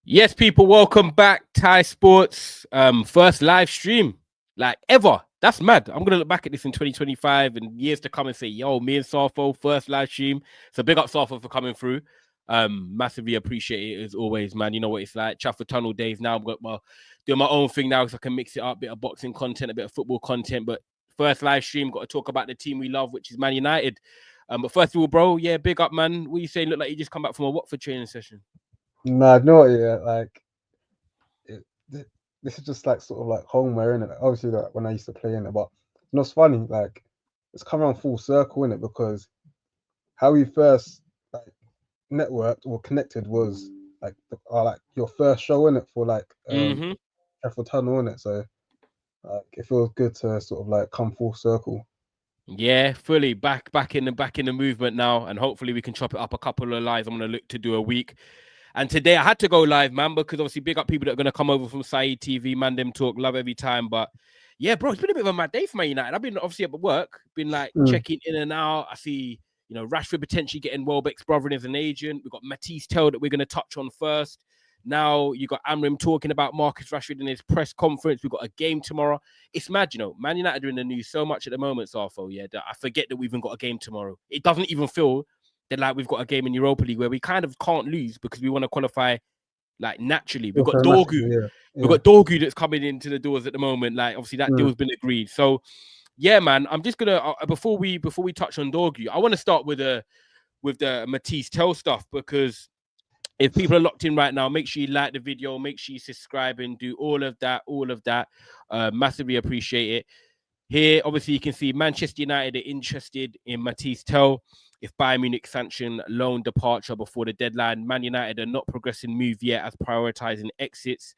Yes, people, welcome back. Thai Sports, first live stream, like ever. That's mad. I'm gonna look back at this in 2025 and years to come and say, yo, me and Sarfo, first live stream. So big up Sarfo for coming through. Massively appreciate it as always, man. You know what it's like. Chafford Tunnel days now. I'm doing my own thing now, so I can mix it up, a bit of boxing content, a bit of football content. But first live stream, got to talk about the team we love, which is Man United. But first of all, bro, yeah, big up, man. What are you saying? Look like you just come back from a Watford training session. Nah, no, yeah, like this is just like sort of like homeware in it. Obviously, like when I used to play in it, but it's funny, like it's come around full circle in it because how we first like networked or connected was like your first show in it for like Mm-hmm. Sheffield Tunnel in it. So like it feels good to sort of like come full circle. Yeah, fully back in the movement now, and hopefully we can chop it up a couple of lives. I'm gonna look to do a week. And today I had to go live, man, because obviously big up people that are gonna come over from Saeed TV, man. Them talk love every time. But yeah, bro, it's been a bit of a mad day for Man United. I've been obviously up at work, been like Mm. checking in and out. I see, Rashford potentially getting Welbeck's brother in as an agent. We've got Mathys Tel that we're gonna touch on first. Now you got Amorim talking about Marcus Rashford in his press conference. We've got a game tomorrow. It's mad, Man United are in the news so much at the moment, Sarfo, yeah, that I forget that we've even got a game tomorrow. It doesn't even feel that like we've got a game in Europa League where we kind of can't lose because we want to qualify like naturally. We've got Dorgu. Automatically, yeah, We've yeah. got Dorgu that's coming into the doors at the moment. Like obviously that Mm. deal's been agreed. So yeah, man, I'm just gonna before we touch on Dorgu, I want to start with the Mathys Tel stuff because if people are locked in right now, make sure you like the video, make sure you subscribe and do all of that, massively appreciate it. Here, obviously, you can see Manchester United are interested in Mathys Tel. If Bayern Munich sanction loan departure before the deadline, Man United are not progressing move yet as prioritizing exits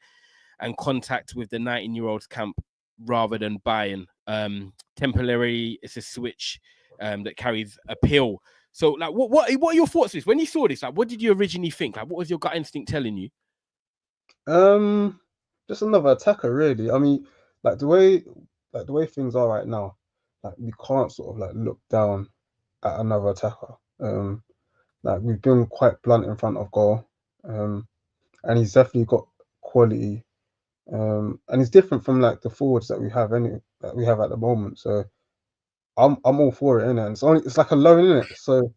and contact with the 19-year-olds camp rather than Bayern. Temporarily, it's a switch that carries appeal. So, like, what are your thoughts on this? When you saw this, like, what did you originally think? Like, what was your gut instinct telling you? Um, just another attacker, really. I mean, like the way things are right now, like we can't sort of like look down at another attacker. Like we've been quite blunt in front of goal. And he's definitely got quality. And he's different from like the forwards that we have at the moment. So I'm all for it, innit? And it's like a loan, innit? So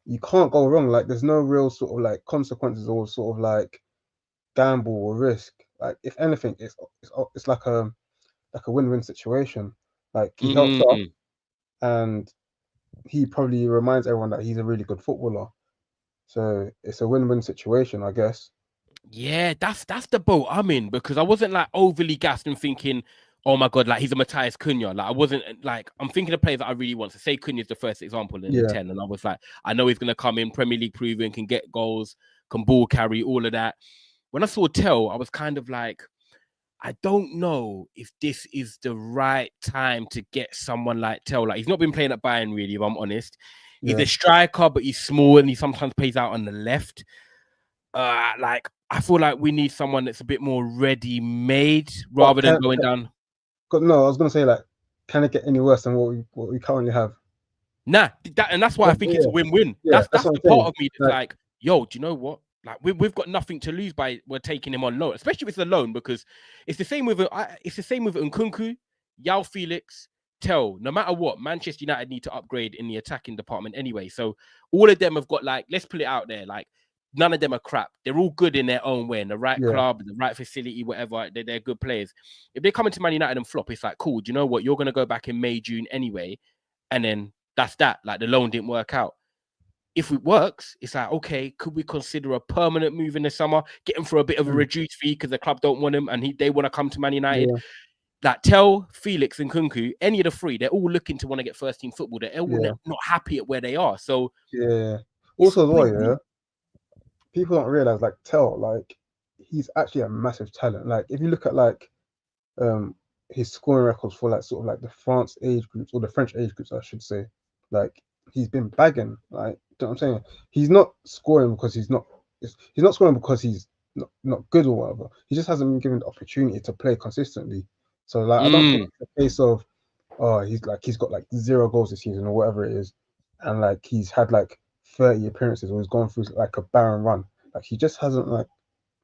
you can't go wrong. Like there's no real sort of like consequences or sort of like gamble or risk. Like if anything, it's like a win-win situation. Like he helps us, Mm. and he probably reminds everyone that he's a really good footballer. So it's a win-win situation, I guess. Yeah, that's the boat I'm in because I wasn't like overly gassed and thinking, oh my god, like he's a Matthias Cunha. Like I wasn't like I'm thinking of players that I really want. So say Cunha's the first example in the Yeah, 10, and I was like, I know he's gonna come in Premier League proven, can get goals, can ball carry, all of that. When I saw Tell, I was kind of like, I don't know if this is the right time to get someone like Tell. Like he's not been playing at Bayern really, if I'm honest. He's yeah. a striker, but he's small and he sometimes plays out on the left. Like I feel like we need someone that's a bit more ready-made But rather than going down. no, I was gonna say like, can it get any worse than what we currently have? Nah, and that's why I think it's Yeah, a win-win. yeah. That's That's what the I'm part saying. of me that's Like, like, yo, do you know what? Like we've got nothing to lose by we're taking him on loan, especially if it's a loan because it's the same with Nkunku, Yao Felix, Tell. No matter what, Manchester United need to upgrade in the attacking department anyway. So all of them have got like, let's put it out there, like none of them are crap. They're all good in their own way, in the right yeah, club, the right facility, whatever. They're good players. If they come into Man United and flop, it's like, cool. Do you know what? You're gonna go back in May, June anyway, and then that's that. Like the loan didn't work out. If it works, it's like, okay, could we consider a permanent move in the summer, get him for a bit of a mm, reduced fee because the club don't want him and they want to come to Man United? yeah, Like Tell, Felix, and Kunku, any of the three, they're all looking to want to get first team football. They're all yeah, not happy at where they are. So yeah. it's Also, as well, win-win. yeah. People don't realize like Tell, like he's actually a massive talent. Like if you look at like um his scoring records for like sort of like the France age groups or the French age groups, I should say, like he's been bagging. Like, you know what I'm saying? He's not scoring because he's not scoring because he's not good or whatever. He just hasn't been given the opportunity to play consistently. So like I don't think Mm. it's a case of he's got like 0 goals this season or whatever it is, and he's had like 30 appearances or he's gone through like a barren run. Like he just hasn't like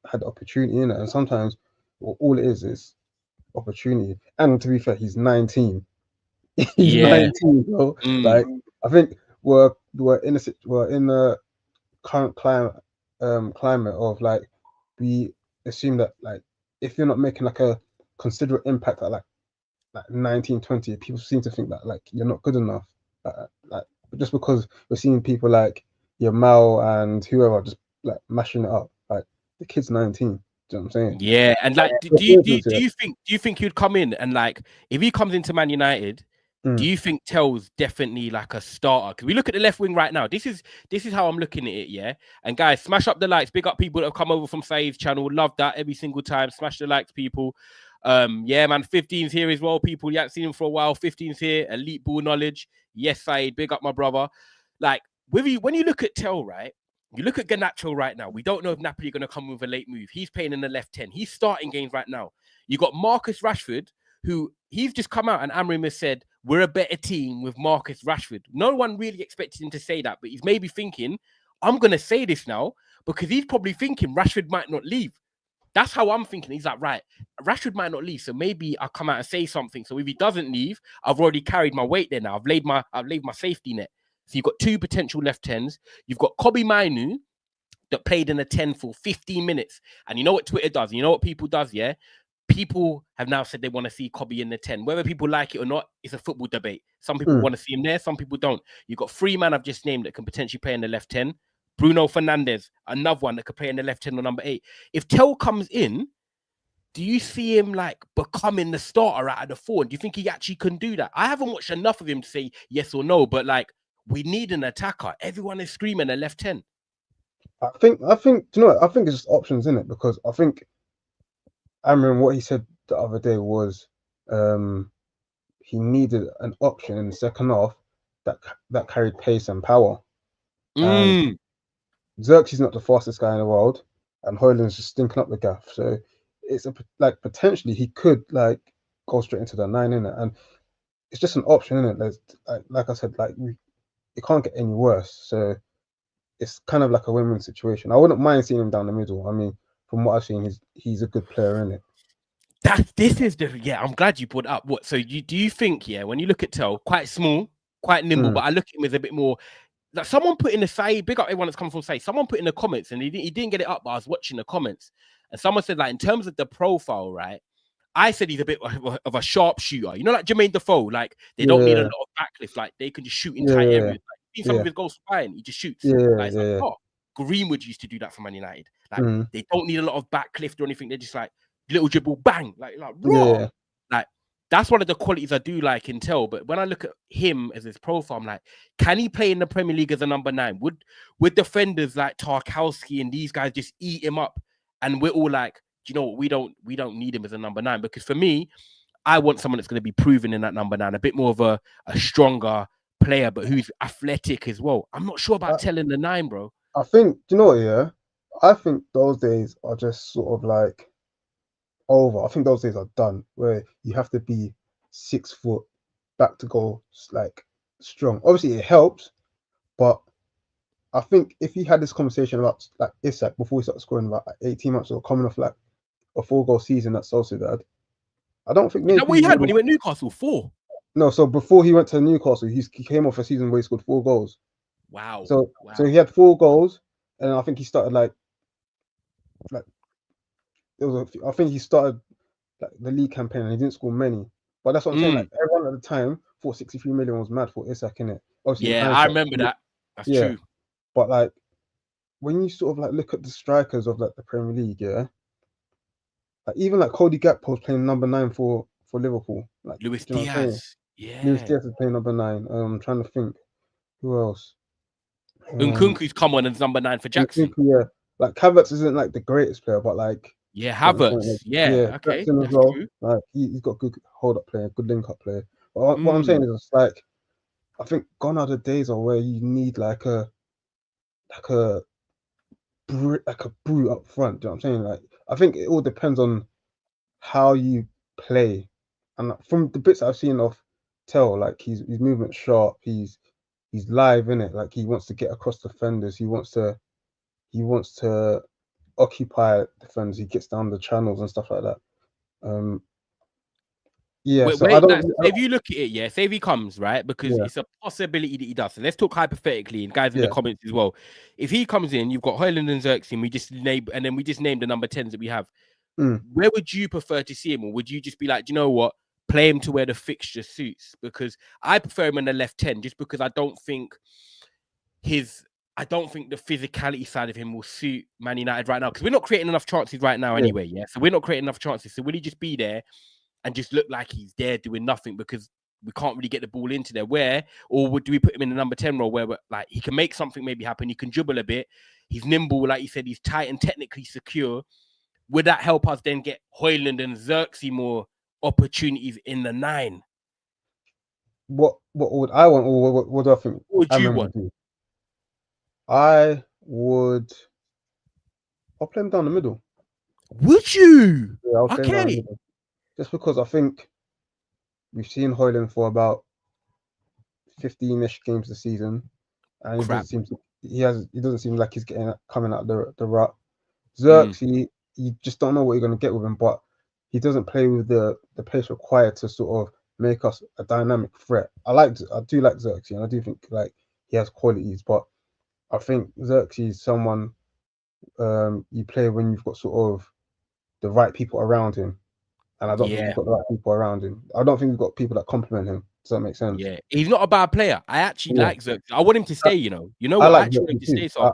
had the opportunity in it, and sometimes all it is opportunity. And to be fair, he's 19. He's Yeah. 19, bro. Mm. Like I think we're in the current climate of like we assume that like if you're not making like a considerate impact at like 19, 20, people seem to think that like you're not good enough. Like just because we're seeing people like Yamal and whoever just like mashing it up. Like the kid's 19. Do you know what I'm saying? Yeah, and like, do you think he'd come in and like if he comes into Man United, do you think Tel's definitely like a starter? Because we look at the left wing right now. This is how I'm looking at it, yeah. And guys, smash up the likes. Big up people that have come over from Save's channel. Love that every single time. Smash the likes, people. Yeah, man. 15's here as well, people. You haven't seen him for a while. 15's here. Elite ball knowledge. Yes, Said. Big up my brother. Like, when you look at Tel, right? You look at Garnacho right now. We don't know if Napoli are going to come with a late move. He's playing in the left 10. He's starting games right now. You got Marcus Rashford, who he's just come out and Amorim has said, we're a better team with Marcus Rashford. No one really expected him to say that, but he's maybe thinking, I'm going to say this now because he's probably thinking Rashford might not leave. That's how I'm thinking. He's like, right, Rashford might not leave, so maybe I'll come out and say something. So if he doesn't leave, I've already carried my weight there now. I've laid my safety net. So you've got two potential left 10s. You've got Kobe Mainu that played in a 10 for 15 minutes. And you know what Twitter does? You know what people does, yeah? People have now said they want to see Kobe in the 10. Whether people like it or not, it's a football debate. Some people want to see him there, some people don't. You've got three man I've just named that can potentially play in the left 10. Bruno Fernandes, another one that could play in the left 10 or number 8. If Tel comes in, do you see him like becoming the starter out of the 4? Do you think he actually can do that? I haven't watched enough of him to say yes or no, but like we need an attacker. Everyone is screaming a left 10. I think, do you know what? I think it's just options in it because I think Amorim, what he said the other day was he needed an option in the second half that carried pace and power. And Zirkzee's not the fastest guy in the world, and Hojlund's just stinking up the gaff. So it's like potentially he could like go straight into the 9 in it, and it's just an option in it. There's like I said, like it can't get any worse. So it's kind of like a win-win situation. I wouldn't mind seeing him down the middle. I mean, from what I've seen, he's a good player in it. I'm glad you brought up what. So do you think, yeah, when you look at Tel, quite small, quite nimble, but I look at him as a bit more like someone put in the side, big up everyone that's come from say, someone put in the comments and he didn't get it up, but I was watching the comments and someone said like in terms of the profile, right? I said he's a bit of a sharpshooter. You know, like Jermaine Defoe, like they don't need a lot of backlift, like they can just shoot in tight areas. Like, some of his goals flying, he just shoots. Greenwood used to do that for Man United. Like they don't need a lot of backlift or anything. They're just like little dribble, bang, like raw. Like that's one of the qualities I do like in Tel. But when I look at him as his profile, I'm like, can he play in the Premier League as a number 9? Would defenders like Tarkowski and these guys just eat him up? And we're all like, do you know what? We don't need him as a number 9 because for me, I want someone that's going to be proven in that number 9, a bit more of a stronger player, but who's athletic as well. I'm not sure about telling the 9, bro. I think, do you know what? Yeah, I think those days are just sort of like over. I think those days are done where you have to be 6 foot back to go like strong. Obviously, it helps, but I think if he had this conversation about like Isak before he started scoring about 18 months ago, coming off like a 4-goal season at Sociedad, I don't think maybe. Is that what he had when he went Newcastle? 4? No, so before he went to Newcastle, he came off a season where he scored 4 goals. Wow. So he had 4 goals, and I think he started like I think he started like the league campaign and he didn't score many. But that's what I'm saying. Like everyone at the time thought 63 million was mad for Isak, innit? Obviously, yeah, I remember that. That's true. But like when you sort of like look at the strikers of like the Premier League, yeah, like even like Cody Gakpo's playing number 9 for Liverpool. Like Luis Diaz. Yeah. Luis Diaz is playing number 9. I'm trying to think who else. Nkunku's come on as number 9 for Jackson. Yeah, like Havertz isn't like the greatest player, but like Havertz. Okay, Jackson as well. True. Like he's got good hold up player, good link up player. But what I'm saying is, it's like I think gone are the days of where you need like a brute up front. Do you know what I'm saying? Like I think it all depends on how you play, and from the bits I've seen of Tel, like his movement sharp. He's live in it. Like he wants to get across defenders. He wants to occupy defenders. He gets down the channels and stuff like that. Yeah, so I don't. If you look at it, yeah, say if he comes, right, because Yeah, it's a possibility that he does. So let's talk hypothetically, and guys in the yeah, comments as well. If he comes in, you've got Hojlund and Zirkzee, and we just named the number 10s that we have. Where would you prefer to see him, or would you just be like, do you know what, play him to where the fixture suits? Because I prefer him in the left 10, just because I don't think the physicality side of him will suit Man United right now, because we're not creating enough chances right now anyway. Yeah, so we're not creating enough chances. So will he just be there and just look like he's there doing nothing because we can't really get the ball into there? Do we put him in the number 10 role where like he can make something maybe happen? He can dribble a bit. He's nimble, like you said. He's tight and technically secure. Would that help us then get Hojlund and Zirkzee more opportunities in the 9? What would I want, or what do I think What would you Amram want? would do? I'll play him down the middle. Would you? Yeah, I'll play him down the Okay. middle. Just because I think we've seen Hojlund for about 15-ish games this season, and Crap. he doesn't seem like he's coming out the rut. Zirkzee, you just don't know what you're going to get with him, but he doesn't play with the pace required to sort of make us a dynamic threat. I do like Zirkzee, and I do think like he has qualities, but I think Zirkzee is someone you play when you've got sort of the right people around him, and I don't think we've got the right people around him. I don't think we've got people that complement him. Does that make sense? Yeah, he's not a bad player. I actually like Zirkzee. I want him to stay. You know I what? I like actually want him Zirkzee to too. stay.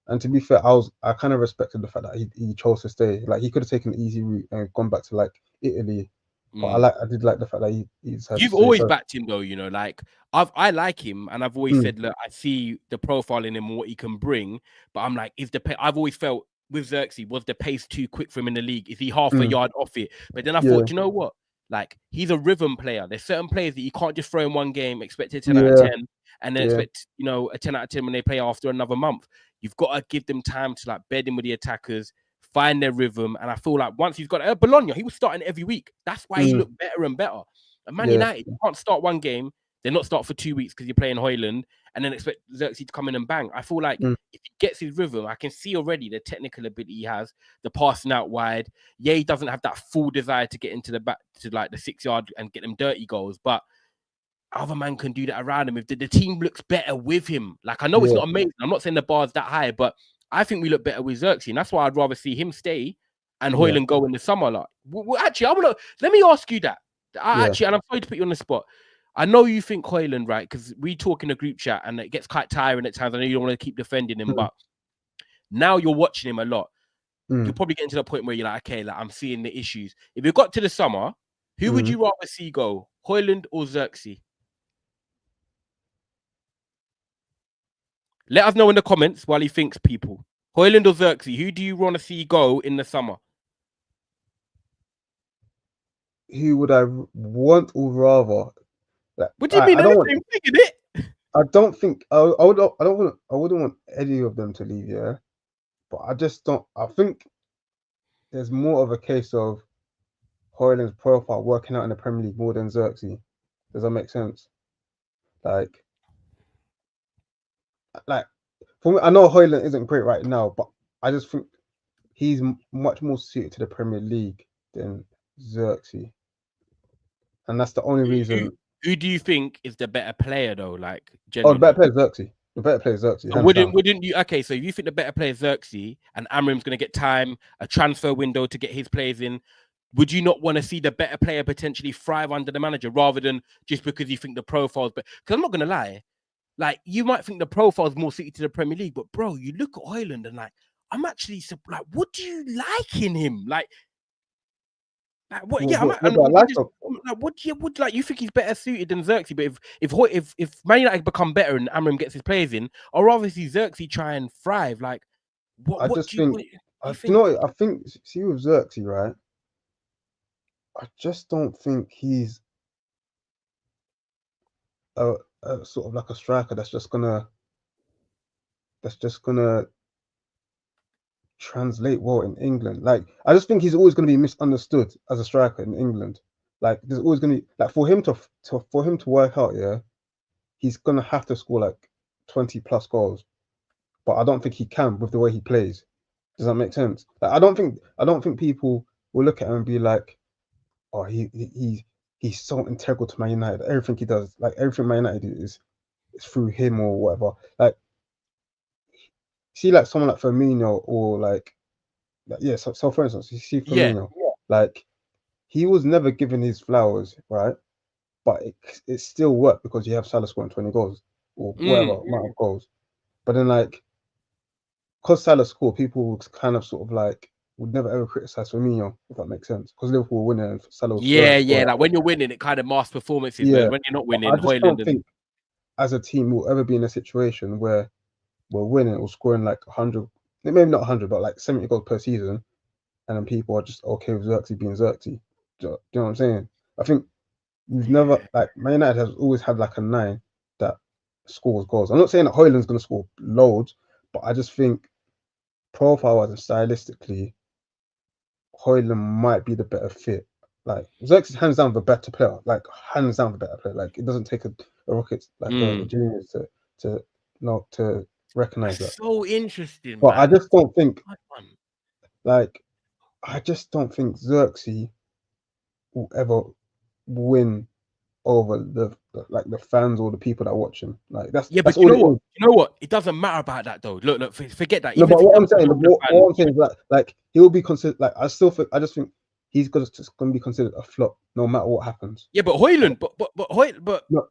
And to be fair, I kind of respected the fact that he chose to stay. Like he could have taken the easy route and gone back to like Italy, but I did like the fact that he decided You've to stay. always So, backed him though, like I like him, and I've always said, look, I see the profile in him and what he can bring, but I'm like, I've always felt with Zirkzee, was the pace too quick for him in the league? Is he half a yard off it? But then I thought, you know what? Like, he's a rhythm player. There's certain players that you can't just throw in one game, expect a 10 out of 10, and then expect, a 10 out of 10 when they play after another month. You've got to give them time to like bed in with the attackers, find their rhythm. And I feel like once he's got Bologna, he was starting every week. That's why he looked better and better. And Man United, you can't start one game, they're not start for 2 weeks because you're playing Hojlund, and then expect Zirkzee to come in and bang. I feel like if he gets his rhythm, I can see already the technical ability he has, the passing out wide. Yeah, he doesn't have that full desire to get into the back to like the 6 yard and get them dirty goals, but other man can do that around him. If the team looks better with him, like I know it's not amazing. I'm not saying the bar's that high, but I think we look better with Zirkzee, and that's why I'd rather see him stay and Hojlund go in the summer. Like, actually, let me ask you that. Actually, and I'm sorry to put you on the spot. I know you think Hojlund, right? Because we talk in a group chat and it gets quite tiring at times. I know you don't want to keep defending him, but now you're watching him a lot. You're probably getting to the point where you're like, okay, like I'm seeing the issues. If you got to the summer, who would you rather see go, Hojlund or Zirkzee? Let us know in the comments while he thinks, people. Hojlund or Zirkzee, who do you want to see go in the summer? Who would I want or rather? Like, What do you mean? I don't want. It? I don't think I wouldn't want any of them to leave. Yeah, but I just don't. I think there's more of a case of Hojlund's profile working out in the Premier League more than Zirkzee. Does that make sense? Like for me, I know Hojlund isn't great right now, but I just think he's much more suited to the Premier League than Zirkzee, and that's the only reason. Who do you think is the better player though? Like, Oh, the genuinely, better player is Zirkzee. The better player is Zirkzee. Hands down. wouldn't you? Okay, so if you think the better player is Zirkzee and Amorim's going to get time, a transfer window to get his players in, would you not want to see the better player potentially thrive under the manager rather than just because you think the profile's better? Because I'm not going to lie, like you might think the profile's more suited to the Premier League, but bro, you look at Hojlund and like, I'm actually like, what do you like in him? Like what? What do you like? You think he's better suited than Zirkzee? But if Man United become better and Amorim gets his players in, or rather see Zirkzee try and thrive, like what? Do you think? I think see with Zirkzee, right? I just don't think he's a sort of like a striker that's just gonna translate well in England. Like I just think he's always going to be misunderstood as a striker in England. Like there's always going to be like for him to work out, yeah, he's going to have to score like 20 plus goals. But I don't think he can with the way he plays. Does that make sense? Like, I don't think people will look at him and be like, oh, he's so integral to Man United. Everything he does, like everything Man United do is through him or whatever. Like, see, like someone like Firmino or like yeah. So for instance, you see Yeah. Firmino, like he was never given his flowers, right? But it still worked because you have Salah scoring 20 goals or whatever amount of goals. But then like, because Salah scored, people would kind of sort of like would never ever criticize Firmino, if that makes sense. Because Liverpool were winning and Salah was Yeah, scoring. like when you're winning, it kind of masks performances. Yeah, Whereas when you're not but winning, I just don't Hojlund and think as a team we'll ever be in a situation where we're winning or scoring like 100, maybe not 100, but like 70 goals per season, and then people are just okay with Zirkzee being Zirkzee. Do you know what I'm saying? I think we've never, like, Man United has always had like a 9 that scores goals. I'm not saying that Hojlund's going to score loads, but I just think profile-wise and stylistically, Hojlund might be the better fit. Like, Zirkzee's hands down the better player. Like, hands down the better player. Like, it doesn't take a rocket, like a genius to not to recognize that. that's so interesting, But I man. just don't think, Hard one. like, I just don't think Zirkzee will ever win over the fans or the people that watch him. Like Yeah, that's but you all know it what? is. You know what? It doesn't matter about that though. Look, forget that. No, Even if but he what I'm doesn't saying, win over the what fans. I'm saying is like he will be considered. Like I just think he's gonna just gonna be considered a flop no matter what happens. Yeah, but Like, Hojlund, but no,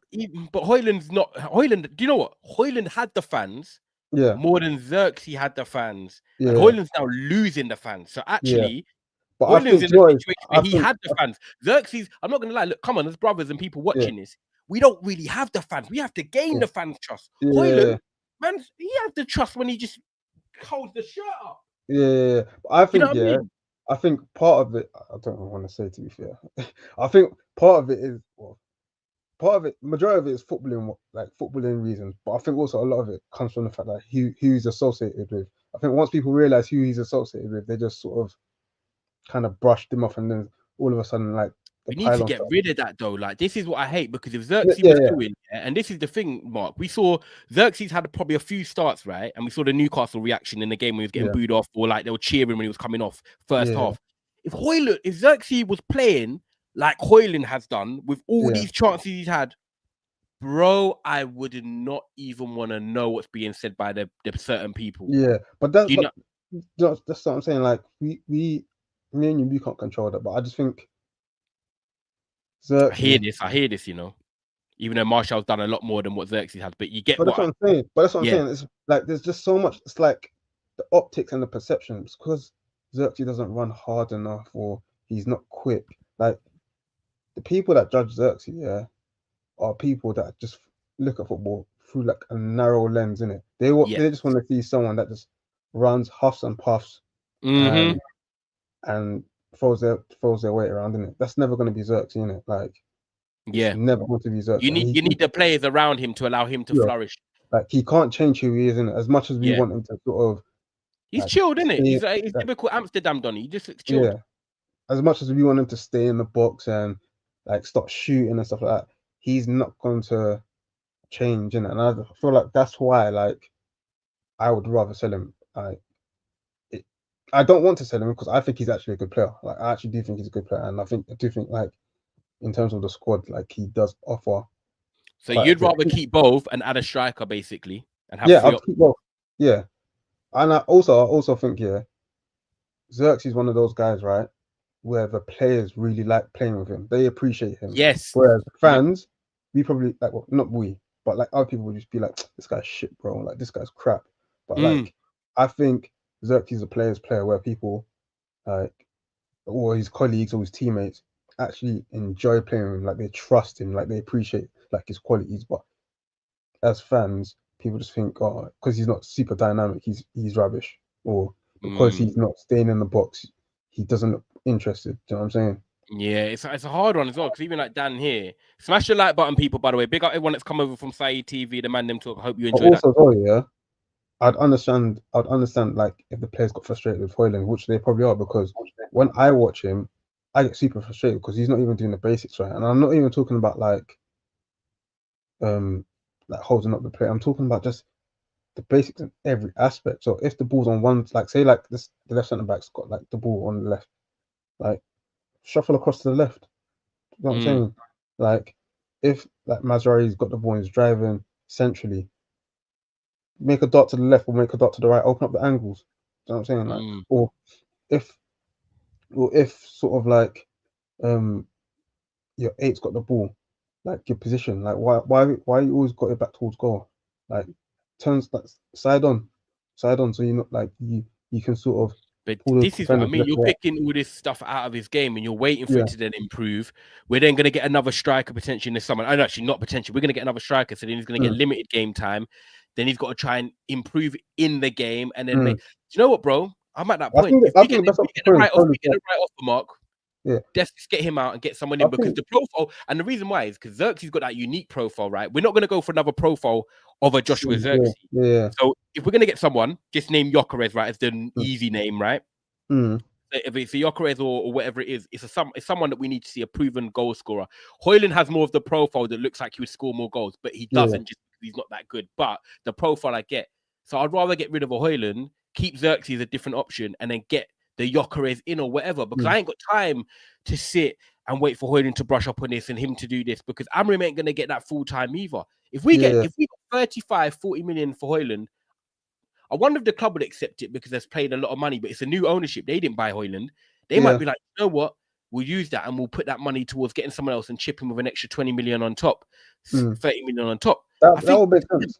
Hojlund's not Hojlund. Do you know what? Hojlund had the fans yeah, more than Zirkzee had the fans, and yeah, Hojlund's now losing the fans. So yeah. actually, But I Hojlund's think, in do a you know what it is? situation where I he think, had the fans. Xerxes, I'm not gonna lie. Look, come on, as brothers and people yeah, watching this, we don't really have the fans. We have to gain yeah, the fans' trust. yeah, Hojlund, man, he has the trust when he just holds the shirt up. yeah. I You know think, what I yeah, mean? I think part of it. I don't want to say, to be fair. I think part of it is, well, part of it, majority of it is footballing, like footballing reasons. But I think also a lot of it comes from the fact that who he's associated with. I think once people realize who he's associated with, they just sort of kind of brushed him off, and then all of a sudden, like the We need to pylon get started. rid of that though. Like this is what I hate because if Yeah, Xerxes yeah, was yeah, doing, and this is the thing, Mark, we saw Xerxes had probably a few starts, right? And we saw the Newcastle reaction in the game when he was getting yeah, booed off, or like they were cheering when he was coming off first yeah, half. If Xerxes was playing like Hojlund has done with all yeah, these chances he's had, bro, I would not even want to know what's being said by the certain people. yeah. But that's Do you know? that's what I'm saying. Like me and you, we can't control that. But I just think Xerxes. I hear this, you know. Even though Marshall's done a lot more than what Xerxes has, but you get But that's what what? I'm saying. But that's what I'm Yeah, saying. It's like there's just so much. It's like the optics and the perceptions because Xerxes doesn't run hard enough or he's not quick. Like the people that judge Xerxes, yeah, are people that just look at football through like a narrow lens, in it. yeah. They just want to see someone that just runs, huffs and puffs, Mm-hmm. and and throws their weight around, in it. That's never going to be Xerxes, in it. Like it's Yeah. never going to be Xerxes. And You need the players around him to allow him to yeah, flourish. like he can't change who he is, in it. As much as we Yeah. want him to sort of He's like chilled, isn't it? stay, He's like, typical Amsterdam Donny. He just looks chilled. yeah. As much as we want him to stay in the box and like stop shooting and stuff like that, he's not going to change, in it. And I feel like that's why, like, I would rather sell him. I don't want to sell him because I think he's actually a good player. Like, I actually do think he's a good player, and I do think, like, in terms of the squad, like, he does offer So quite a you'd bit. rather keep both and add a striker basically and have Yeah, three I'll options. keep both. Yeah, and I also think, yeah, Zirkzee is one of those guys, right, where the players really like playing with him. They appreciate him. Yes. Whereas fans, we probably like, well, not we, but like other people would just be like, this guy's shit, bro. Like this guy's crap. But Mm. like, I think Zirkzee's a player's player where people like, or his colleagues or his teammates actually enjoy playing with him. Like they trust him. Like they appreciate like his qualities. But as fans, people just think, oh, because he's not super dynamic, he's rubbish, or because Mm. he's not staying in the box, he doesn't look interested. Do you know what I'm saying? Yeah, it's a hard one as well because even like Dan here, smash the like button, people. By the way, big up everyone that's come over from Saeed TV, the man them talk. I hope you But enjoy that. also, oh yeah, I'd understand like if the players got frustrated with Hojlund, which they probably are, because when I watch him, I get super frustrated because he's not even doing the basics right. And I'm not even talking about like holding up the play. I'm talking about just the basics in every aspect. So if the ball's on one, like say like this, the left centre back's got like the ball on the left, like shuffle across to the left. You know what I'm saying? Like if like Mazraoui's got the ball and he's driving centrally, make a dot to the left or make a dot to the right, open up the angles. You know what I'm saying? Like if if sort of like your eight's got the ball, like your position, like why you always got it back towards goal? Like turns like side on, so you're not like you can sort of. But this is what I mean. You're picking all this stuff out of his game and you're waiting for it to then improve. We're then going to get another striker potentially in the summer. And actually, not potentially. We're going to get another striker. So then he's going to get limited game time. Then he's got to try and improve in the game. And then, do you know what, bro? I'm at that point. If we get the right offer, Mark, let's just get him out and get someone in because the profile, and the reason why is because Zirkzee's got that unique profile, right? We're not going to go for another profile of a Joshua Zirkzee. Yeah. So if we're going to get someone, just name Gyökeres, right? It's the easy name, right? So if it's a Gyökeres or whatever it is, it's someone that we need to see, a proven goal scorer. Hojlund has more of the profile that looks like he would score more goals, but he doesn't just because he's not that good. But the profile I get. So I'd rather get rid of a Hojlund, keep Zirkzee as a different option, and then get the Gyökeres in or whatever, because I ain't got time to sit and wait for Hojlund to brush up on this and him to do this, because Amorim ain't going to get that full time either. If we got 35, 40 million for Hojlund, I wonder if the club would accept it because they've paid a lot of money, but it's a new ownership. They didn't buy Hojlund. They might be like, you know what? We'll use that and we'll put that money towards getting someone else and chip him with an extra 20 million on top, 30 million on top. That would make sense.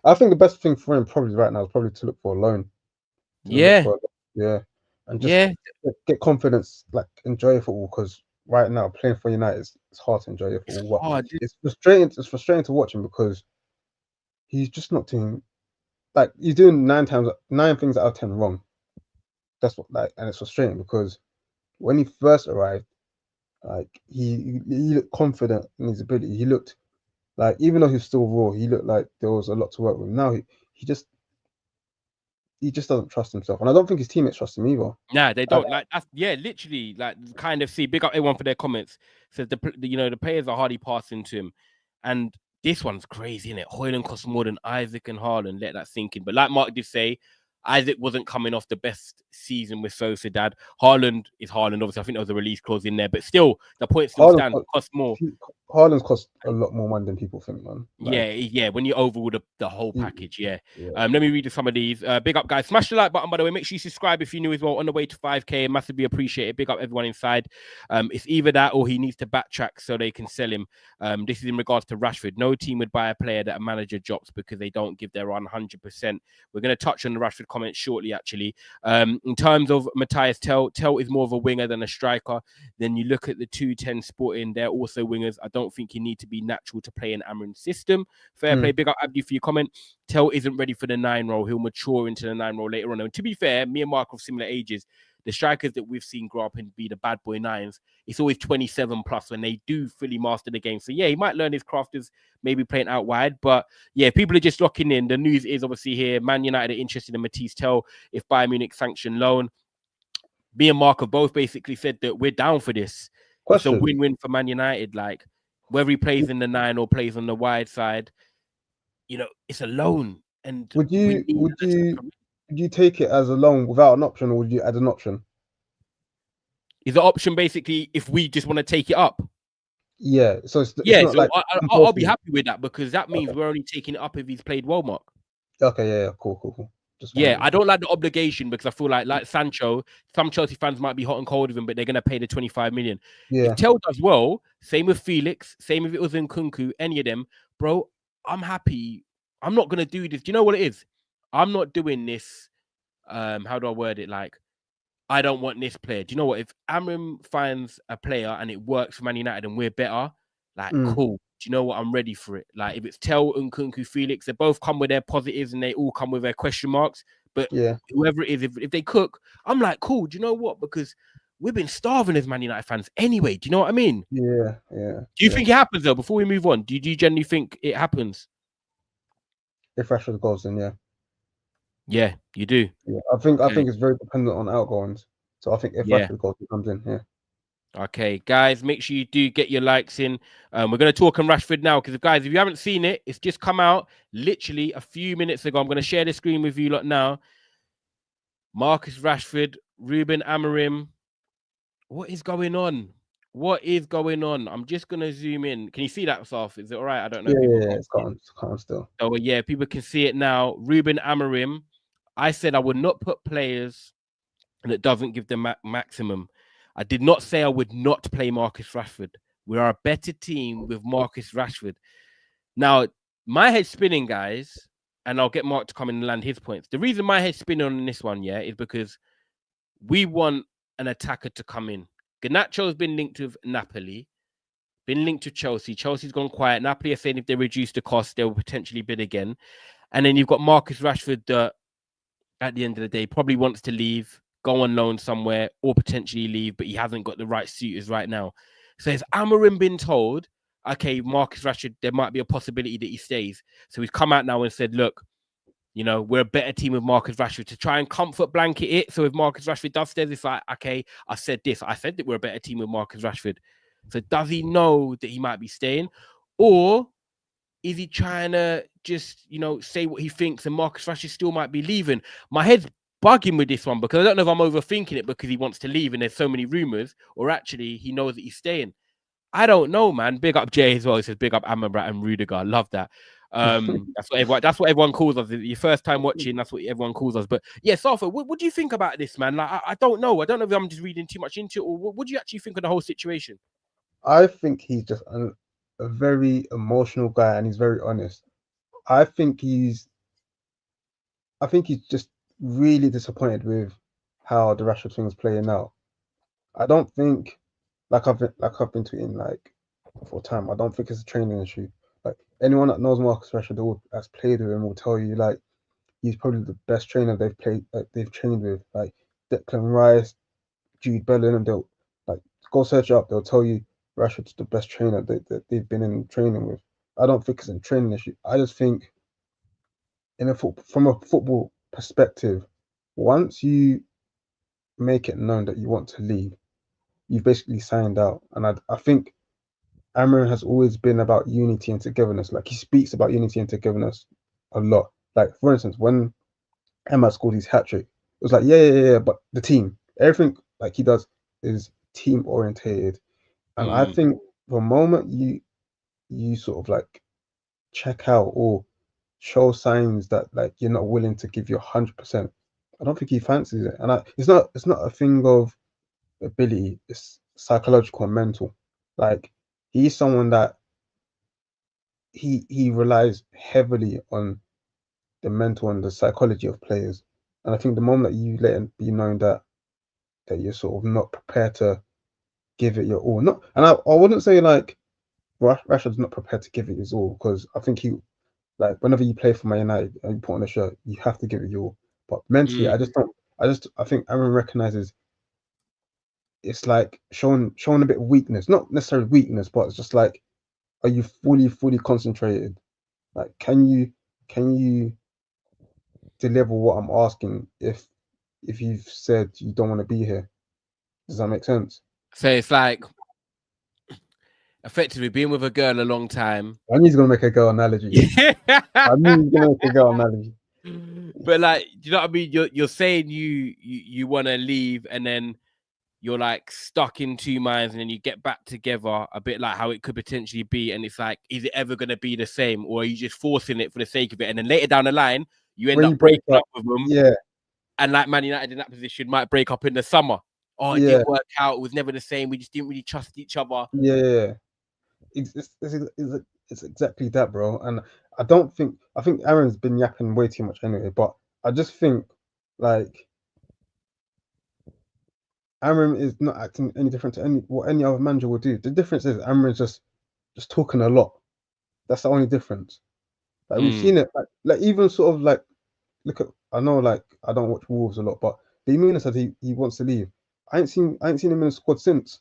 I think the best thing for him probably right now is probably to look for a loan. And just get confidence, like enjoy football, because right now playing for United it's hard to enjoy football. It's frustrating. It's frustrating to watch him because he's just not doing, like, he's doing 9 things out of 10 wrong. That's what, like, and it's frustrating because when he first arrived, like he looked confident in his ability. He looked like, even though he's still raw, he looked like there was a lot to work with. Now he just doesn't trust himself, and I don't think his teammates trust him either. Nah, they don't. Like that's literally, like, kind of see. Big up everyone for their comments. Says the players are hardly passing to him, and this one's crazy, isn't it? Hojlund costs more than Isaac and Haaland. Let that sink in. But like Mark did say, Isaac wasn't coming off the best season with Sociedad. Haaland is Haaland. Obviously, I think there was a release clause in there, but still, the point still stands. Costs more. Haaland's cost a lot more money than people think, man. Like, when you overhaul the whole package, Let me read some of these. Big up, guys. Smash the like button, by the way. Make sure you subscribe if you're new as well. On the way to 5K, massively appreciate it. Big up everyone inside. It's either that or he needs to backtrack so they can sell him. This is in regards to Rashford. No team would buy a player that a manager drops because they don't give their 100%. We're going to touch on the Rashford comment shortly, actually. In terms of Mathys Tel, Tel is more of a winger than a striker. Then you look at the 210 Sporting, they're also wingers. I don't think you need to be natural to play an Amorim system. Fair play. Big up Abdi for your comment. Tel isn't ready for the 9 role. He'll mature into the 9 role later on. And to be fair, me and Mark have similar ages. The strikers that we've seen grow up and be the bad boy 9s, it's always 27 plus when they do fully master the game. So he might learn his craft as maybe playing out wide. But people are just locking in. The news is obviously here. Man United are interested in Mathys Tel if Bayern Munich sanction loan. Me and Mark have both basically said that we're down for this. It's a win-win for Man United. Like, whether he plays in the 9 or plays on the wide side, it's a loan. And would you take it as a loan without an option, or would you add an option? Is the option basically if we just want to take it up? Yeah. So it's so like I'll be happy with that, because that means we're only taking it up if he's played well, Mark. Okay. Yeah. Cool. I don't like the obligation, because I feel like Sancho, some Chelsea fans might be hot and cold with him, but they're going to pay the 25 million. If Tel does well, same with Felix, same if it was in Nkunku, any of them, bro, I'm happy. I'm not going to do this. Do you know what it is? I'm not doing this. How do I word it? Like, I don't want this player. Do you know what? If Amorim finds a player and it works for Man United and we're better, like, cool. Do you know what? I'm ready for it. Like, if it's Tel, Nkunku, Felix, they both come with their positives and they all come with their question marks. But whoever it is, if they cook, I'm like, cool. Do you know what? Because we've been starving as Man United fans anyway. Do you know what I mean? Yeah. Do you think it happens, though? Before we move on, do you genuinely think it happens? If Rashford goes in, Yeah, you do. Yeah, I think it's very dependent on outgoings. So I think if Rashford goes, he comes in. Yeah. Okay, guys, make sure you do get your likes in. We're going to talk on Rashford now because, guys, if you haven't seen it, it's just come out literally a few minutes ago. I'm going to share the screen with you lot now. Marcus Rashford, Ruben Amorim. What is going on? What is going on? I'm just going to zoom in. Can you see that, Saf? Is it all right? I don't know if people Yeah, can't it's see it. gone still. So, yeah, people can see it now. Ruben Amorim. I said I would not put players and it doesn't give them maximum. I did not say I would not play Marcus Rashford. We are a better team with Marcus Rashford. Now, my head's spinning, guys, and I'll get Mark to come in and land his points. The reason my head's spinning on this one, yeah, is because we want an attacker to come in. Garnacho's been linked with Napoli, been linked to Chelsea. Chelsea's gone quiet. Napoli are saying if they reduce the cost, they'll potentially bid again. And then you've got Marcus Rashford that, at the end of the day, probably wants to leave, go on loan somewhere, or potentially leave, but he hasn't got the right suitors right now. So has Amorim been told, okay, Marcus Rashford, there might be a possibility that he stays. So he's come out now and said, look, you know, we're a better team with Marcus Rashford to try and comfort blanket it. So if Marcus Rashford does stay, it's like, okay, I said this. I said that we're a better team with Marcus Rashford. So does he know that he might be staying? Or is he trying to just, you know, say what he thinks and Marcus Rashford still might be leaving? My head's bugging with this one because I don't know if I'm overthinking it because he wants to leave and there's so many rumors, or actually he knows that he's staying. I don't know, man. Big up Jay as well. He says big up Amrabat and Rudiger. I love that. That's what everyone calls us. Your first time watching, that's what everyone calls us. But yeah, Safa, what do you think about this, man? Like, I don't know. I don't know if I'm just reading too much into it, or what do you actually think of the whole situation? I think he's just a very emotional guy, and he's very honest. I think he's just really disappointed with how the Rashford thing is playing out. I don't think, like I've been tweeting like for time. I don't think it's a training issue. Like anyone that knows Marcus Rashford or has played with him will tell you like he's probably the best trainer they've trained with. Like Declan Rice, Jude Bellingham, they'll like go search it up. They'll tell you Rashford's the best trainer that they've been in training with. I don't think it's a training issue. I just think from a football perspective, once you make it known that you want to leave, you've basically signed out. And I think Amorim has always been about unity and togetherness. Like he speaks about unity and togetherness a lot. Like for instance, when Emma scored his hat trick, it was like yeah, but the team, everything like he does is team orientated. And I think the moment you sort of like check out or show signs that like you're not willing to give your 100%, I don't think he fancies it. And it's not a thing of ability, it's psychological and mental. Like he's someone that he relies heavily on the mental and the psychology of players. And I think the moment that you let it be known that you're sort of not prepared to give it your all, not and I wouldn't say like Rashford's not prepared to give it his all, because I think he like whenever you play for Man United and you put on a shirt, you have to give it your all. But mentally, I just don't. I think Aaron recognizes it's like showing a bit of weakness, not necessarily weakness, but it's just like, are you fully concentrated? Like, can you deliver what I'm asking if you've said you don't want to be here? Does that make sense? So it's like effectively being with a girl a long time. I knew he's gonna make a girl analogy. I knew he's gonna make a girl analogy. But like, do you know what I mean? You're saying you want to leave, and then you're like stuck in two minds, and then you get back together, a bit like how it could potentially be. And it's like, is it ever going to be the same, or are you just forcing it for the sake of it? And then later down the line, you end up breaking up with them. Yeah. And like Man United in that position might break up in the summer. Oh, it didn't work out. It was never the same. We just didn't really trust each other. Yeah. It's exactly that, bro. And I think Aaron's been yapping way too much anyway, but I just think like Aaron is not acting any different to what any other manager would do. The difference is Aaron's just talking a lot. That's the only difference. Like we've seen it, like even sort of like look at, I know like I don't watch Wolves a lot, but Firmino said he wants to leave. I ain't seen him in the squad since.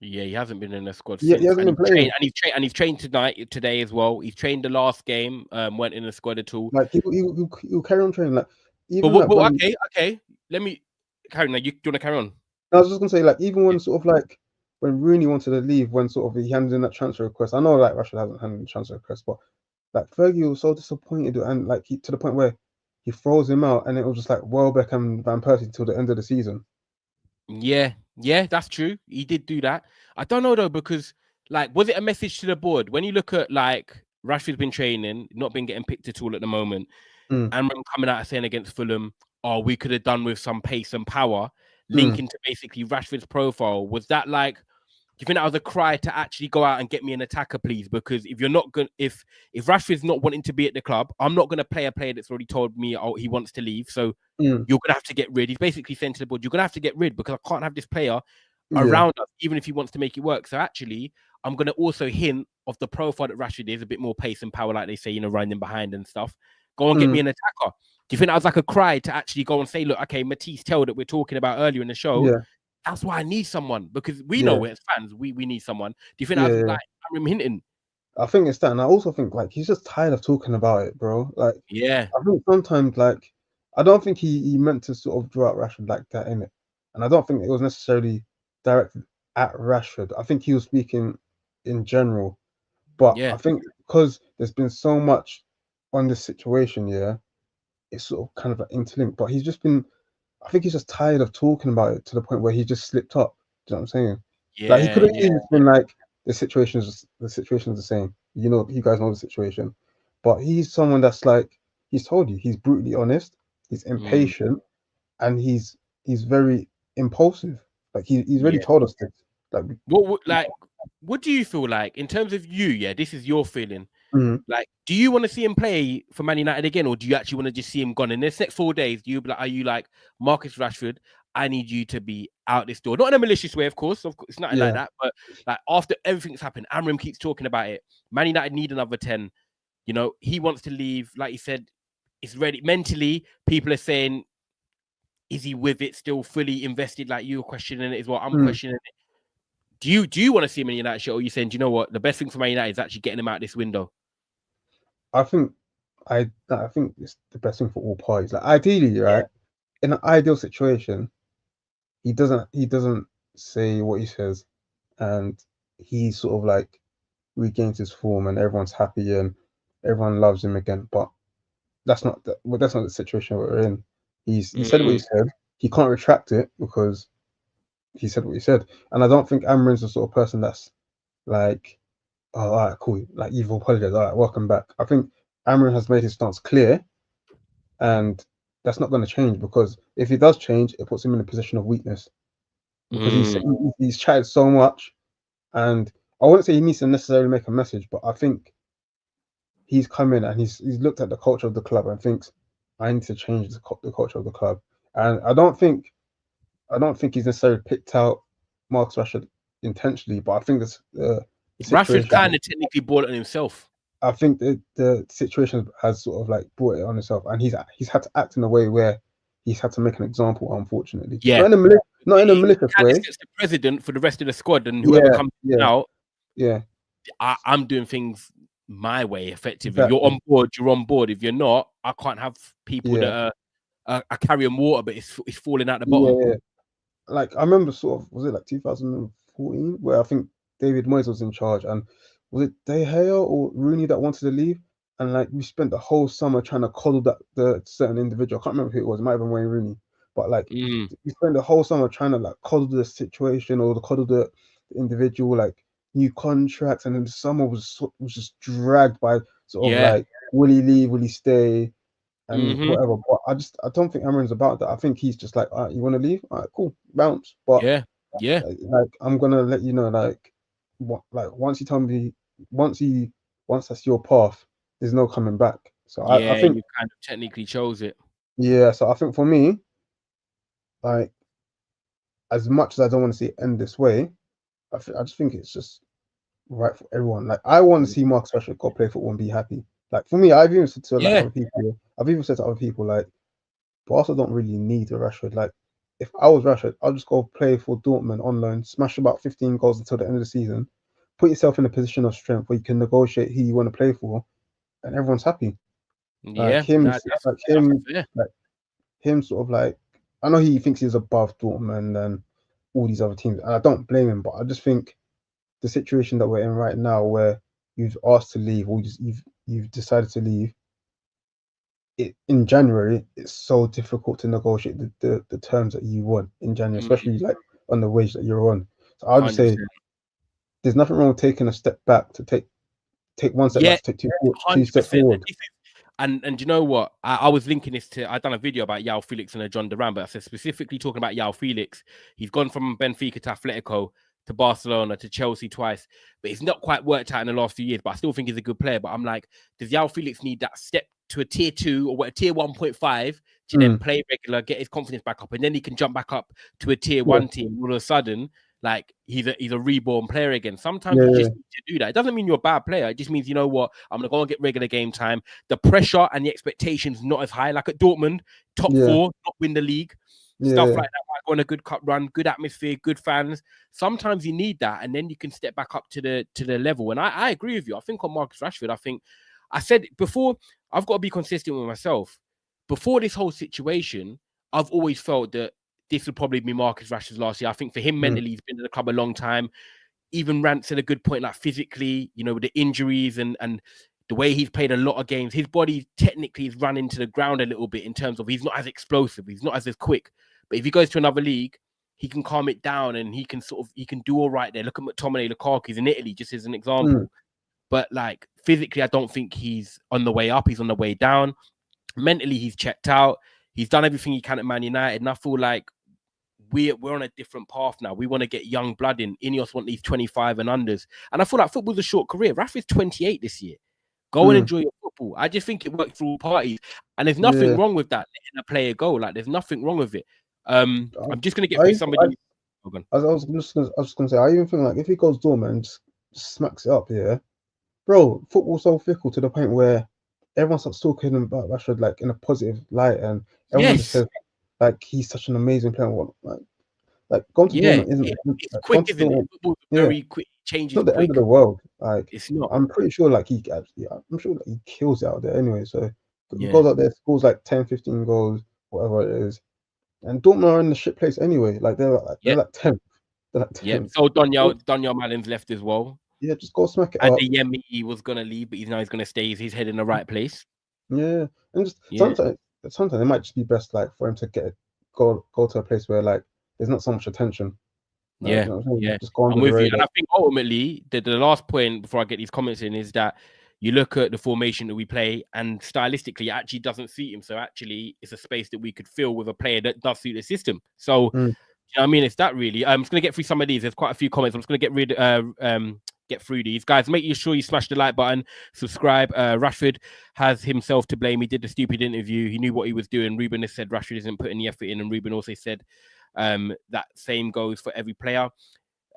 Yeah, he hasn't been in the squad Yeah, since. he hasn't been playing. He's trained today as well. He's trained the last game. Went in the squad at all. Like he'll carry on training. Like even okay. Let me carry on. You want to carry on? I was just gonna say like even when sort of like when Rooney wanted to leave, when sort of he handed in that transfer request. I know like Rashford hasn't handed in the transfer request, but like Fergie was so disappointed, and like to the point where he throws him out, and it was just like Welbeck and Van Persie till the end of the season. Yeah, that's true. He did do that. I don't know though, because like, was it a message to the board when you look at like Rashford's been training, not been getting picked at all at the moment, and coming out saying against Fulham, oh, we could have done with some pace and power, linking to basically Rashford's profile. Was that like, do you think that was a cry to actually go out and get me an attacker, please? Because if you're not going, if Rashford's not wanting to be at the club, I'm not going to play a player that's already told me, oh, he wants to leave. So you're going to have to get rid. He's basically saying to the board, you're going to have to get rid because I can't have this player around us, even if he wants to make it work. So actually, I'm going to also hint of the profile that Rashford is, a bit more pace and power, like they say, running behind and stuff. Go and get me an attacker. Do you think that was like a cry to actually go and say, look, okay, Mathys Tel that we're talking about earlier in the show, that's why I need someone, because we know as fans, we need someone. Do you think that was like I'm hinting? I think it's that, and I also think like he's just tired of talking about it, bro. Like, I think sometimes like I don't think he meant to sort of draw out Rashford like that in it, and I don't think it was necessarily directed at Rashford. I think he was speaking in general, but I think because there's been so much on this situation, it's sort of kind of like interlinked. But he's just been, I think he's just tired of talking about it to the point where he just slipped up. Do you know what I'm saying? Like he could have easily been like, the situation is the same. You guys know the situation. But he's someone that's like, he's told you, he's brutally honest, he's impatient, and he's very impulsive. Like he's already told us this. What do you feel like in terms of you? Yeah, this is your feeling. Like, do you want to see him play for Man United again, or do you actually want to just see him gone in this next 4 days? Are you like Marcus Rashford? I need you to be out this door, not in a malicious way, of course. It's nothing like that. But like after everything's happened, Amorim keeps talking about it. Man United need another 10. He wants to leave. Like he said, it's ready mentally. People are saying, is he with it still fully invested? Like you're questioning it as well. I'm questioning it. Do you want to see him in United show? Or are you saying, do you know what? The best thing for Man United is actually getting him out this window. I think it's the best thing for all parties. Like ideally, right? In an ideal situation, he doesn't say what he says, and he sort of like regains his form, and everyone's happy and everyone loves him again. But that's not the situation we're in. He said what he said. He can't retract it because he said what he said. And I don't think Amorim's the sort of person that's like, oh, all right, cool. Like, you've apologized. All right, welcome back. I think Amorim has made his stance clear, and that's not going to change, because if he does change, it puts him in a position of weakness, because he's chatted so much, and I wouldn't say he needs to necessarily make a message, but I think he's come in and he's looked at the culture of the club and thinks, I need to change the culture of the club. And I don't think he's necessarily picked out Marcus Rashford intentionally, but I think the Rashford kind of technically brought it on himself. I think the situation has sort of like brought it on himself, and he's had to act in a way where he's had to make an example, unfortunately. Yeah. Not in a malicious way. It's the president for the rest of the squad, and whoever comes out, I'm doing things my way, effectively. Exactly. You're on board. If you're not, I can't have people that are carrying water, but it's falling out the bottom. Yeah. Like I remember sort of, was it like 2014, where I think David Moyes was in charge, and was it De Gea or Rooney that wanted to leave? And like we spent the whole summer trying to coddle the certain individual. I can't remember who it was. It might have been Wayne Rooney, but like we spent the whole summer trying to like coddle the situation or coddle the individual, like new contracts, and then the summer was just dragged by sort of like, will he leave? Will he stay? And whatever. But I don't think Amorim's about that. I think he's just like, all right, you want to leave? All right, cool, bounce. But like I'm gonna let you know, like once you tell me, once that's your path, there's no coming back. So I think you kind of technically chose it. Yeah, so I think for me, like, as much as I don't want to see it end this way, I just think it's just right for everyone. Like, I want to see Marcus Rashford go play football and be happy. Like, for me, I've even said to other people, like, Barca don't really need a Rashford. Like, if I was Rashford, I'll just go play for Dortmund on loan, smash about 15 goals until the end of the season, put yourself in a position of strength where you can negotiate who you want to play for, and everyone's happy. Like him sort of like, I know he thinks he's above Dortmund, and all these other teams. And I don't blame him, but I just think the situation that we're in right now, where you've asked to leave or you've decided to leave, in January, it's so difficult to negotiate the terms that you want in January, especially like on the wage that you're on. So I'll just say 100%. there's nothing wrong with taking a step back to take one step back to take two steps 100%. forward. And you know what? I was linking this to, I've done a video about João Felix and John Duran, but I said specifically talking about João Felix. He's gone from Benfica to Atletico to Barcelona to Chelsea twice, but it's not quite worked out in the last few years. But I still think he's a good player. But I'm like, does João Felix need that step to a tier 2 or what, a tier 1.5 to then play regular, get his confidence back up, and then he can jump back up to a tier 1 team all of a sudden? Like he's a reborn player again. Sometimes you just need to do that. It doesn't mean you're a bad player. It just means, you know what, I'm gonna go and get regular game time. The pressure and the expectations not as high. Like at Dortmund, top 4, not win the league, stuff like that. Might go on a good cup run, good atmosphere, good fans. Sometimes you need that, and then you can step back up to the level. And I agree with you. I think on Marcus Rashford, I think I said before, I've got to be consistent with myself. Before this whole situation, I've always felt that this would probably be Marcus Rashford's last year. I think for him mentally, he's been in the club a long time. Even Rant said a good point, like physically, you know, with the injuries and the way he's played a lot of games, his body technically is run into the ground a little bit in terms of he's not as explosive, he's not as quick. But if he goes to another league, he can calm it down and he can do all right there. Look at McTominay, Lukaku's in Italy, just as an example. But like physically, I don't think he's on the way up. He's on the way down. Mentally, he's checked out. He's done everything he can at Man United, and I feel like we're on a different path now. We want to get young blood in. Ineos want these 25 and unders. And I feel like football's a short career. Rashford's 28 this year. Go and enjoy your football. I just think it works for all parties. And there's nothing wrong with that, letting a player go. Like, there's nothing wrong with it. I'm just going to get through somebody. I was just going to say, I even think like if he goes Dortmund and just smacks it up, bro, football's so fickle to the point where everyone starts talking about Rashford like in a positive light, and everyone just says like he's such an amazing player. Like going to Dortmund isn't it's quick, isn't it? Football's very quick, changes. It's not the end of the world. Like it's not. I'm pretty sure like I'm sure that he kills it out there anyway. So he goes out there, scores like 10, 15 goals, whatever it is. And Dortmund are in the shit place anyway. Like they're like 10th. They're like 10th. So Donyell Malin's left as well. Yeah, just go smack it up. And Yemi was gonna leave, but he's going to stay. He's head in the right place. Yeah, and just sometimes it might just be best like for him to go to a place where like there's not so much attention. Like, you know what I'm saying? Just go I'm with you. And I think ultimately the last point before I get these comments in is that you look at the formation that we play, and stylistically it actually doesn't suit him. So actually it's a space that we could fill with a player that does suit the system. So you know what I mean, it's that really. I'm just gonna get through some of these. There's quite a few comments. I'm just gonna get through these, guys. Make sure you smash the like button, subscribe. Rashford has himself to blame. He did the stupid interview. He knew what he was doing. Ruben has said Rashford isn't putting the effort in, and Ruben also said that same goes for every player.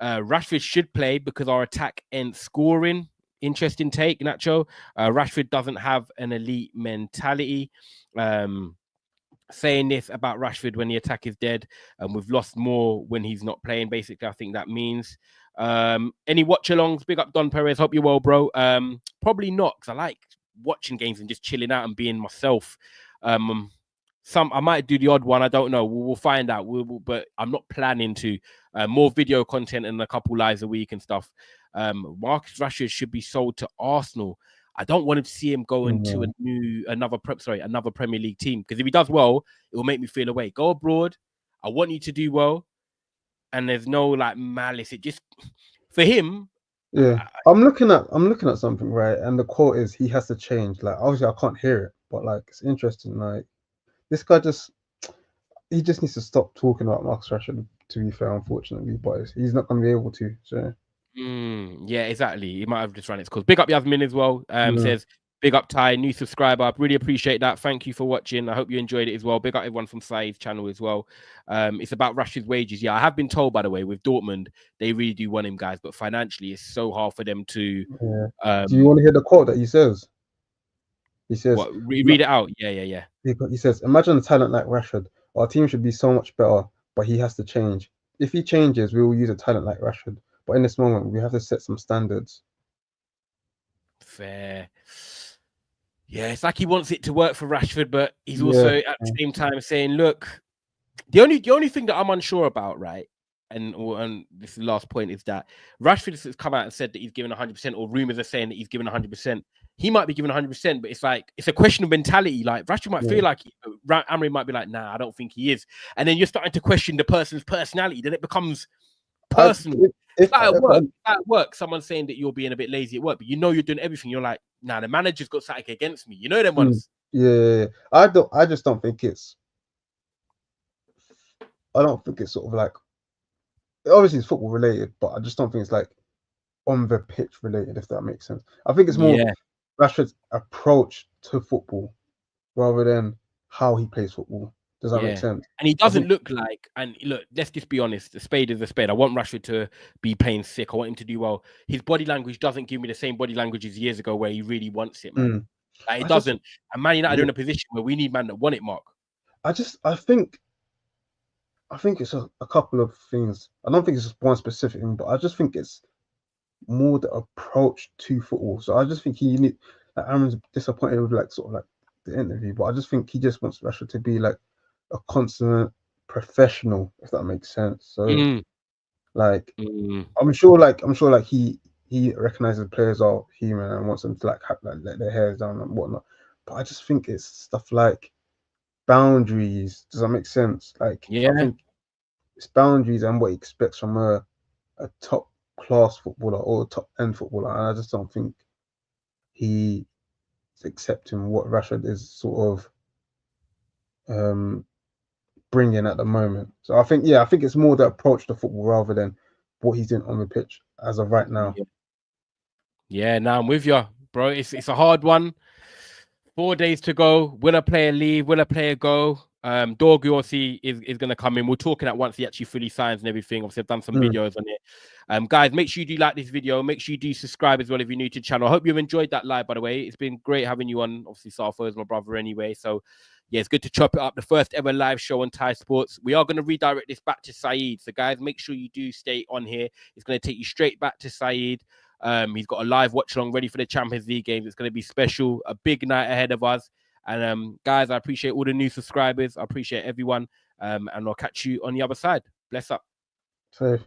Rashford should play because our attack ends scoring. Interesting take, Nacho. Rashford doesn't have an elite mentality. Saying this about Rashford when the attack is dead, and we've lost more when he's not playing. Basically, I think that means. Any watch-alongs? Big up Don Perez. Hope you're well, bro. Probably not, because I like watching games and just chilling out and being myself. I might do the odd one. I don't know. We'll find out. But I'm not planning to. More video content and a couple lives a week and stuff. Marcus Rashford should be sold to Arsenal. I don't want to see him go into another Premier League team, because if he does well, it will make me feel away. Go abroad. I want you to do well, and there's no like malice. It just for him. Yeah, I'm looking at something, right, and the quote is he has to change. Like obviously I can't hear it, but like it's interesting. Like this guy just needs to stop talking about Marcus Rashford. To be fair, unfortunately, but he's not going to be able to. So. Yeah, exactly. He might have just run its course. Big up Yasmin as well. Says big up Ty, new subscriber. I really appreciate that. Thank you for watching. I hope you enjoyed it as well. Big up everyone from Saeed's channel as well. It's about Rashford's wages. Yeah, I have been told, by the way, with Dortmund, they really do want him, guys, but financially it's so hard for them to. Do you want to hear the quote that he says? He says, what, read it out. Yeah. He says, imagine a talent like Rashford. Our team should be so much better, but he has to change. If he changes, we will use a talent like Rashford. But in this moment, we have to set some standards. Fair. Yeah, it's like he wants it to work for Rashford, but he's also at the same time saying, look, the only thing that I'm unsure about, right? and this is the last point, is that Rashford has come out and said that he's given 100%, or rumors are saying that he's given 100%. He might be given 100%, but it's like, it's a question of mentality. Like, Rashford might feel like Amorim might be like, nah, I don't think he is. And then you're starting to question the person's personality. Then it becomes personal. If at work, someone's saying that you're being a bit lazy at work, but you know you're doing everything. You're like, nah, the manager's got something against me. You know them ones. Yeah. I just don't think it's. I don't think it's sort of like. Obviously, it's football related, but I just don't think it's like on the pitch related, if that makes sense. I think it's more Rashford's approach to football rather than how he plays football. Does that make sense? And he doesn't look like, and look, let's just be honest, a spade is a spade. I want Rashford to be playing sick. I want him to do well. His body language doesn't give me the same body language as years ago where he really wants it, man. Like, it doesn't. And Man United are in a position where we need man that want it, Mark. I think it's a couple of things. I don't think it's just one specific thing, but I just think it's more the approach to football. So I just think Aaron's disappointed with like sort of like the interview, but I just think he just wants Rashford to be like a consummate professional, if that makes sense. So I'm sure like he recognizes players are human and wants them to like let their hairs down and whatnot. But I just think it's stuff like boundaries. Does that make sense? Like I think it's boundaries and what he expects from a top class footballer or a top end footballer, and I just don't think he's accepting what Rashford is sort of bringing at the moment. So I think it's more the approach to football rather than what he's doing on the pitch as of right now. Yeah, now I'm with you, bro. It's a hard one. 4 days to go. Will a player leave? Will a player go? Dorgu obviously is going to come in. We'll talk it at once he actually fully signs and everything. Obviously, I've done some videos on it. Guys, make sure you do like this video. Make sure you do subscribe as well if you're new to the channel. I hope you've enjoyed that live, by the way. It's been great having you on. Obviously, Sarfo is my brother anyway. So, yeah, it's good to chop it up. The first ever live show on Thai Sports. We are going to redirect this back to Saeed. So, guys, make sure you do stay on here. It's going to take you straight back to Saeed. He's got a live watch along ready for the Champions League games. It's going to be special. A big night ahead of us. And guys, I appreciate all the new subscribers. I appreciate everyone. And I'll catch you on the other side. Bless up. Safe.